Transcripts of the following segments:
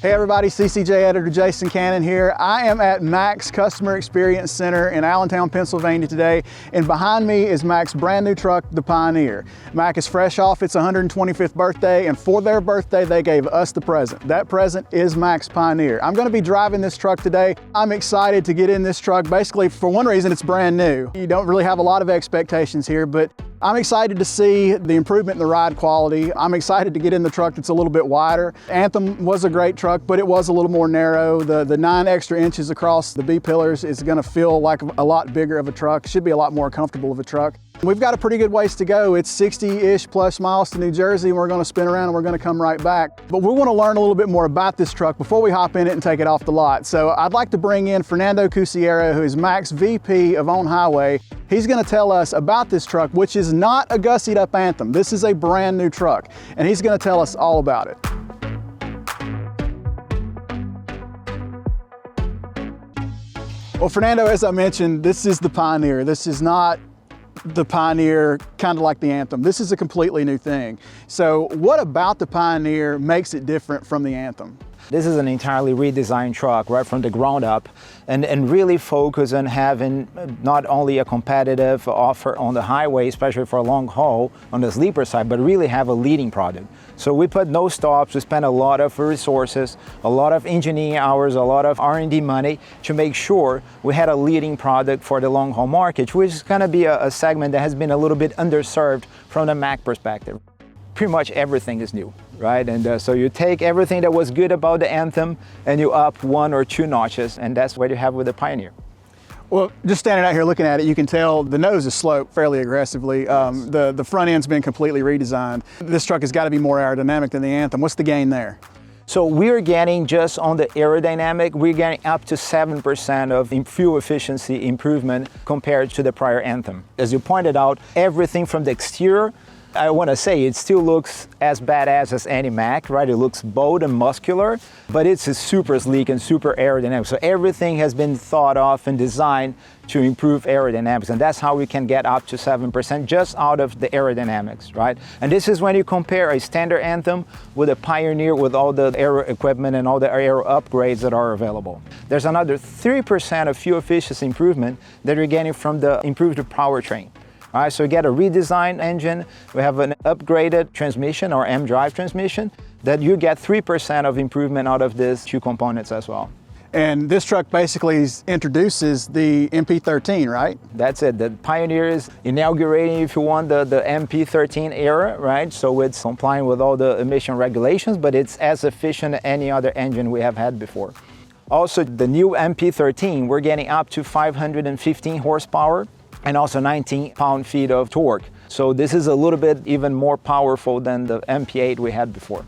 Hey everybody, CCJ editor Jason Cannon here. I am at Mack's Customer Experience Center in Allentown, Pennsylvania today, and behind me is Mack's brand new truck, the Pioneer. Mack is fresh off its 125th birthday, and for their birthday they gave us the present. That present is Mack's Pioneer. I'm going to be driving this truck today. I'm excited to get in this truck. Basically, for one reason, it's brand new. You don't really have a lot of expectations here, but I'm excited to see the improvement in the ride quality. I'm excited to get in the truck that's a little bit wider. Anthem was a great truck, but it was a little more narrow. The 9 extra inches across the B-pillars is gonna feel like a lot bigger of a truck. Should be a lot more comfortable of a truck. We've got a pretty good ways to go. It's 60-ish plus miles to New Jersey, and we're gonna spin around and we're gonna come right back. But we wanna learn a little bit more about this truck before we hop in it and take it off the lot. So I'd like to bring in Fernando Cusiero, who is Mack's VP of On-Highway. He's gonna tell us about this truck, which is not a gussied up Anthem. This is a brand new truck, and he's gonna tell us all about it. Well, Fernando, as I mentioned, this is the Pioneer. This is not the Pioneer kind of like the Anthem. This is a completely new thing. So what about the Pioneer makes it different from the Anthem? This is an entirely redesigned truck right from the ground up and really focus on having not only a competitive offer on the highway, especially for a long haul on the sleeper side, but really have a leading product. So we put no stops, we spent a lot of resources, a lot of engineering hours, a lot of R&D money to make sure we had a leading product for the long haul market, which is going to be a segment that has been a little bit underserved from the Mack perspective. Pretty much everything is new, right? And so you take everything that was good about the Anthem and you up 1 or 2 notches, and that's what you have with the Pioneer. Well, just standing out here looking at it, you can tell the nose is sloped fairly aggressively. The front end's been completely redesigned. This truck has got to be more aerodynamic than the Anthem. What's the gain there? So we're getting, just on the aerodynamic, we're getting up to 7% of fuel efficiency improvement compared to the prior Anthem. As you pointed out, everything from the exterior, I want to say it still looks as badass as any Mack, right? It looks bold and muscular, but it's super sleek and super aerodynamic. So everything has been thought of and designed to improve aerodynamics, and that's how we can get up to 7% just out of the aerodynamics, right? And this is when you compare a standard Anthem with a Pioneer with all the aero equipment and all the aero upgrades that are available. There's another 3% of fuel efficiency improvement that you're getting from the improved powertrain. All right, so we get a redesigned engine, we have an upgraded transmission or mDRIVE transmission, that you get 3% of improvement out of these 2 components as well. And this truck basically introduces the MP13, right? That's it. The Pioneer is inaugurating, if you want, the MP13 era, right? So it's complying with all the emission regulations, but it's as efficient as any other engine we have had before. Also, the new MP13, we're getting up to 515 horsepower and also 19 pound-feet of torque. So this is a little bit even more powerful than the MP8 we had before.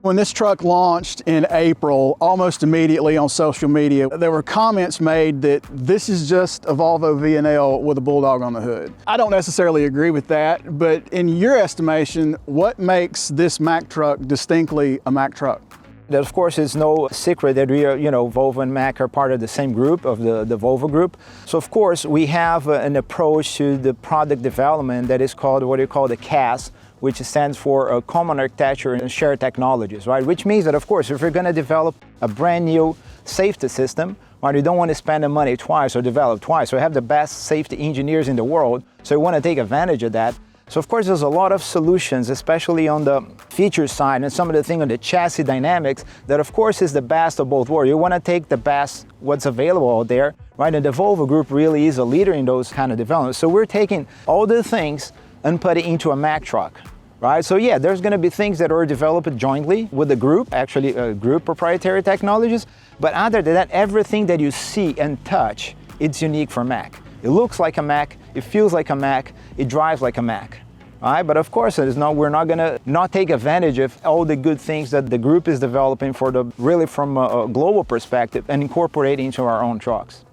When this truck launched in April, almost immediately on social media, there were comments made that this is just a Volvo VNL with a bulldog on the hood. I don't necessarily agree with that, but in your estimation, what makes this Mack truck distinctly a Mack truck? Of course, it's no secret that we are, Volvo and Mack are part of the same group, of the Volvo group. So of course, we have an approach to the product development that is called what you call the CAS, which stands for Common Architecture and Shared Technologies, right? Which means that, of course, if you're going to develop a brand new safety system, right, you don't want to spend the money twice or develop twice. So we have the best safety engineers in the world, so you want to take advantage of that. So of course there's a lot of solutions, especially on the feature side and some of the things on the chassis dynamics that of course is the best of both worlds. You want to take the best what's available out there, right? And the Volvo group really is a leader in those kind of developments. So we're taking all the things and put it into a Mack truck, right? So yeah, there's going to be things that are developed jointly with the group, actually group proprietary technologies. But other than that, everything that you see and touch, it's unique for Mack. It looks like a Mack, it feels like a Mack, it drives like a Mack. All right, but of course, we're not going to not take advantage of all the good things that the group is developing really from a global perspective and incorporate into our own trucks.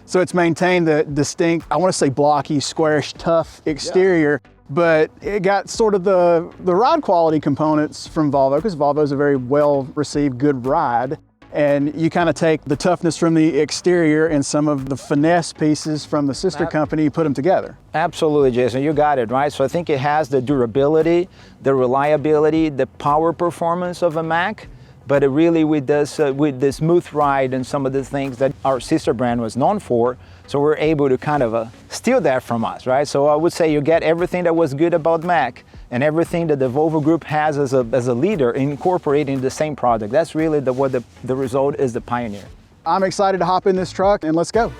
So it's maintained the distinct, I want to say blocky, squarish, tough exterior, but it got sort of the ride quality components from Volvo, because Volvo is a very well-received, good ride. And you kind of take the toughness from the exterior and some of the finesse pieces from the sister company, you put them together. Absolutely, Jason, you got it, right? So I think it has the durability, the reliability, the power performance of a Mack, but really with the smooth ride and some of the things that our sister brand was known for. So we're able to kind of steal that from us, right? So I would say you get everything that was good about Mack and everything that the Volvo Group has as a leader incorporating the same product. That's really what the result is, the Pioneer. I'm excited to hop in this truck and let's go.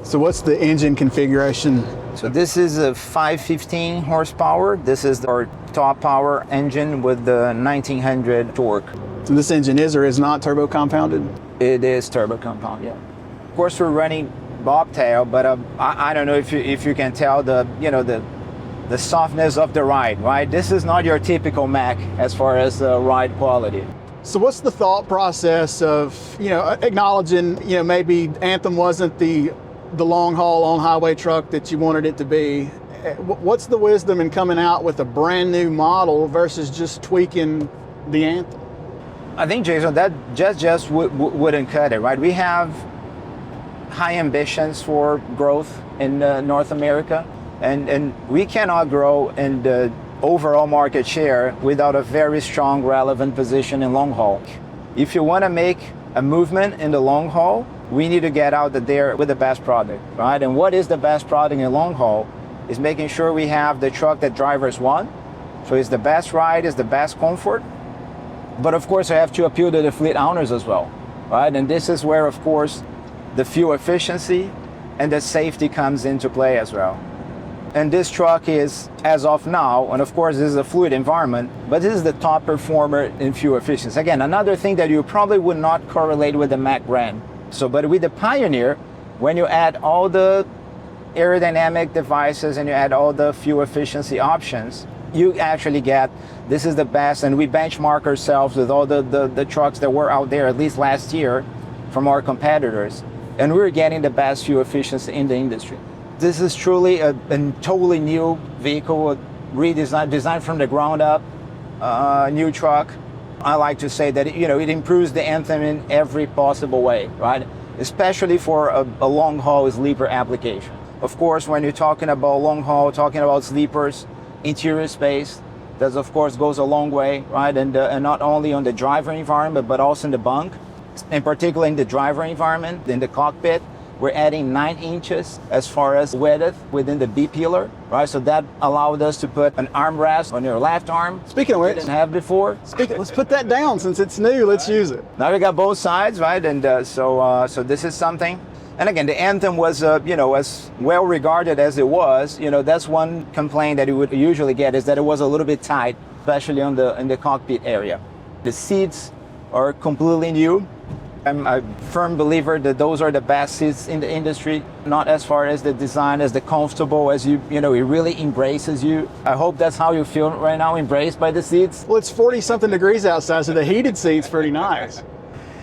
So what's the engine configuration? So this is a 515 horsepower. This is our top power engine with the 1900 torque. So this engine is or is not turbo compounded? It is turbo compound, yeah. Of course, we're running bobtail, but I don't know if you can tell the softness of the ride, right? This is not your typical Mack as far as ride quality. So what's the thought process of acknowledging maybe Anthem wasn't the long haul on highway truck that you wanted it to be? What's the wisdom in coming out with a brand new model versus just tweaking the Anthem? I think, Jason, that just wouldn't cut it, right? We have high ambitions for growth in North America, and we cannot grow in the overall market share without a very strong, relevant position in long haul. If you want to make a movement in the long haul, we need to get out there with the best product, right? And what is the best product in long haul is making sure we have the truck that drivers want. So it's the best ride, it's the best comfort. But of course, I have to appeal to the fleet owners as well, right? And this is where, of course, the fuel efficiency and the safety comes into play as well. And this truck is, as of now, and of course this is a fluid environment, but this is the top performer in fuel efficiency. Again, another thing that you probably would not correlate with the Mack brand. So, but with the Pioneer, when you add all the aerodynamic devices and you add all the fuel efficiency options, you actually get, this is the best, and we benchmark ourselves with all the trucks that were out there, at least last year, from our competitors, and we're getting the best fuel efficiency in the industry. This is truly a totally new vehicle, designed from the ground up, new truck. I like to say that it improves the Anthem in every possible way, right? Especially for a long haul sleeper application. Of course, when you're talking about long haul, talking about sleepers, interior space, that of course goes a long way, right? And not only on the driver environment, but also in the bunk, in particular in the driver environment, in the cockpit. We're adding 9 inches as far as width within the B-pillar, right? So that allowed us to put an armrest on your left arm. Speaking of which, didn't have before. Let's put that down since it's new. Let's use it. Now we got both sides, right? And so this is something. And again, the Anthem was, as well regarded as it was. That's one complaint that you would usually get, is that it was a little bit tight, especially in the cockpit area. The seats are completely new. I'm a firm believer that those are the best seats in the industry, not as far as the design, as the comfortable, as it really embraces you. I hope that's how you feel right now, embraced by the seats. Well, it's 40-something degrees outside, so the heated seat's pretty nice.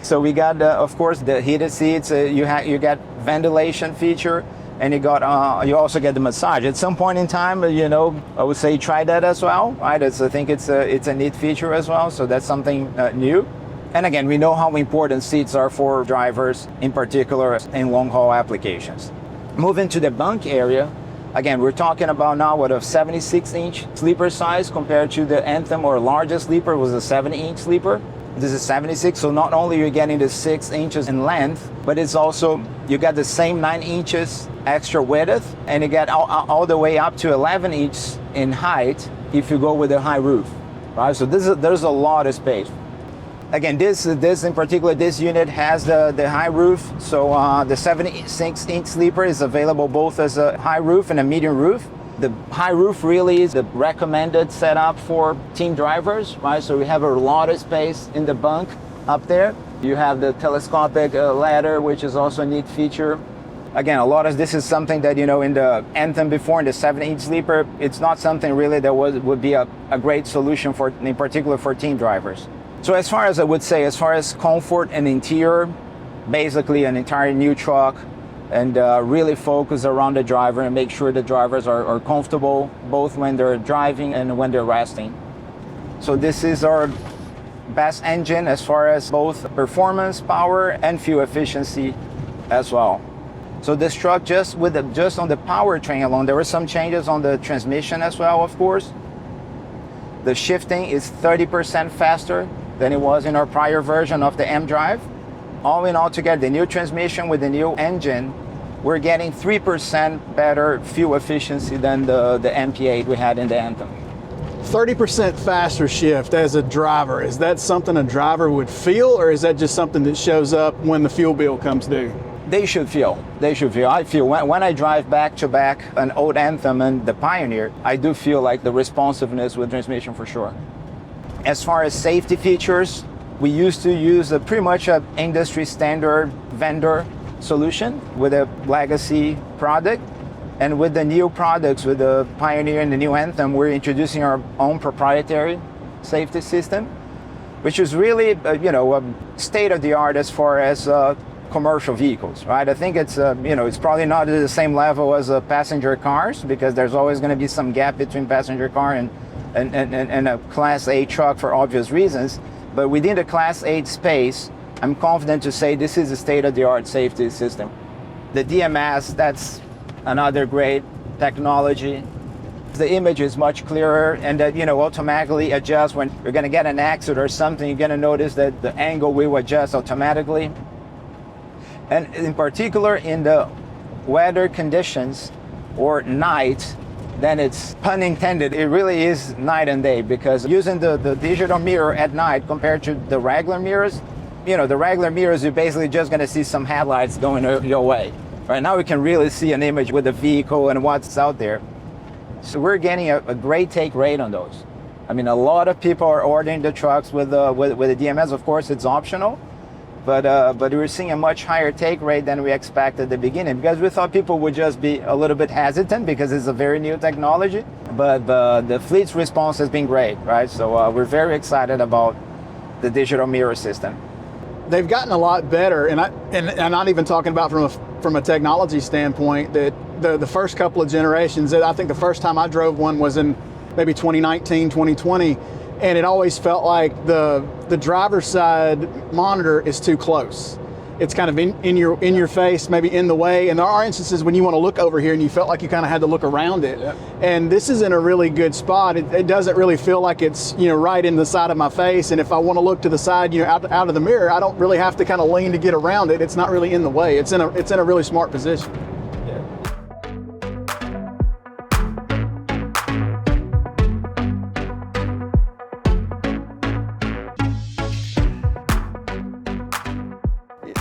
So we got, of course, the heated seats. You got ventilation feature, and you also get the massage. At some point in time, I would say try that as well, right? I think it's a neat feature as well. So that's something new. And again, we know how important seats are for drivers, in particular in long-haul applications. Moving to the bunk area, again, we're talking about now what a 76-inch sleeper size compared to the Anthem, or largest sleeper was a 70-inch sleeper. This is 76, so not only you're getting the 6 inches in length, but it's also, you got the same 9 inches extra width, and you get all the way up to 11 inches in height if you go with a high roof, right? So there's a lot of space. Again, this in particular, this unit has the high roof, so the 76-inch sleeper is available both as a high roof and a medium roof. The high roof really is the recommended setup for team drivers, right? So we have a lot of space in the bunk up there. You have the telescopic ladder, which is also a neat feature. Again, this is something that, in the Anthem before, in the 7-inch sleeper, it's not something really that would be a great solution for, in particular, for team drivers. So as far as comfort and interior, basically an entire new truck, and really focus around the driver and make sure the drivers are comfortable both when they're driving and when they're resting. So this is our best engine as far as both performance, power, and fuel efficiency as well. So this truck, just on the powertrain alone, there were some changes on the transmission as well, of course. The shifting is 30% faster than it was in our prior version of the mDRIVE. All in all together, the new transmission with the new engine, we're getting 3% better fuel efficiency than the MP8 we had in the Anthem. 30% faster shift as a driver, is that something a driver would feel, or is that just something that shows up when the fuel bill comes due? They should feel. I feel when I drive back to back an old Anthem and the Pioneer, I do feel like the responsiveness with transmission for sure. As far as safety features, we used to use pretty much an industry standard vendor solution with a legacy product. And with the new products, with the Pioneer and the new Anthem, we're introducing our own proprietary safety system, which is really, state of the art as far as commercial vehicles, right? I think it's, it's probably not at the same level as passenger cars, because there's always going to be some gap between passenger car and a Class 8 truck for obvious reasons. But within the Class 8 space, I'm confident to say this is a state-of-the-art safety system. The DMS, that's another great technology. The image is much clearer, and that automatically adjusts when you're going to get an accident or something. You're going to notice that the angle will adjust automatically. And in particular, in the weather conditions or night, then it's, pun intended, it really is night and day, because using the digital mirror at night compared to the regular mirrors, the regular mirrors, you're basically just going to see some headlights going your way. Right now we can really see an image with the vehicle and what's out there. So we're getting a great take rate on those. I mean, a lot of people are ordering the trucks with the DMS. Of course, it's optional, but we're seeing a much higher take rate than we expected at the beginning, because we thought people would just be a little bit hesitant because it's a very new technology. But the fleet's response has been great, right? So we're very excited about the digital mirror system. They've gotten a lot better, and I'm not even talking about from a technology standpoint. That the first couple of generations, I think the first time I drove one was in maybe 2019, 2020, and it always felt like the driver's side monitor is too close. It's kind of in your face, maybe in the way. And there are instances when you want to look over here and you felt like you kind of had to look around it. Yep. And this is in a really good spot. It doesn't really feel like it's right in the side of my face. And if I want to look to the side, out of the mirror, I don't really have to kind of lean to get around it. It's not really in the way. It's in a really smart position.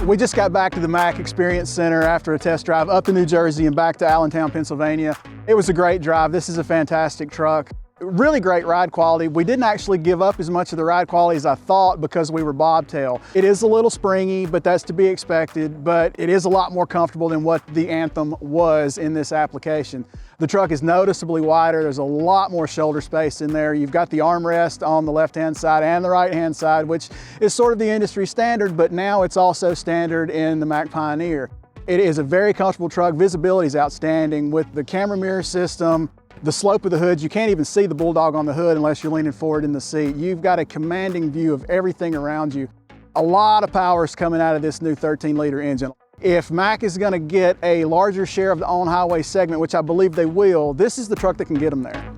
We just got back to the Mack Experience Center after a test drive up to New Jersey and back to Allentown, Pennsylvania. It was a great drive. This is a fantastic truck. Really great ride quality. We didn't actually give up as much of the ride quality as I thought because we were bobtail. It is a little springy, but that's to be expected, but it is a lot more comfortable than what the Anthem was in this application. The truck is noticeably wider. There's a lot more shoulder space in there. You've got the armrest on the left-hand side and the right-hand side, which is sort of the industry standard, but now it's also standard in the Mack Pioneer. It is a very comfortable truck. Visibility is outstanding with the camera mirror system. The slope of the hood, you can't even see the bulldog on the hood unless you're leaning forward in the seat. You've got a commanding view of everything around you. A lot of power is coming out of this new 13-liter engine. If Mack is going to get a larger share of the on-highway segment, which I believe they will, this is the truck that can get them there.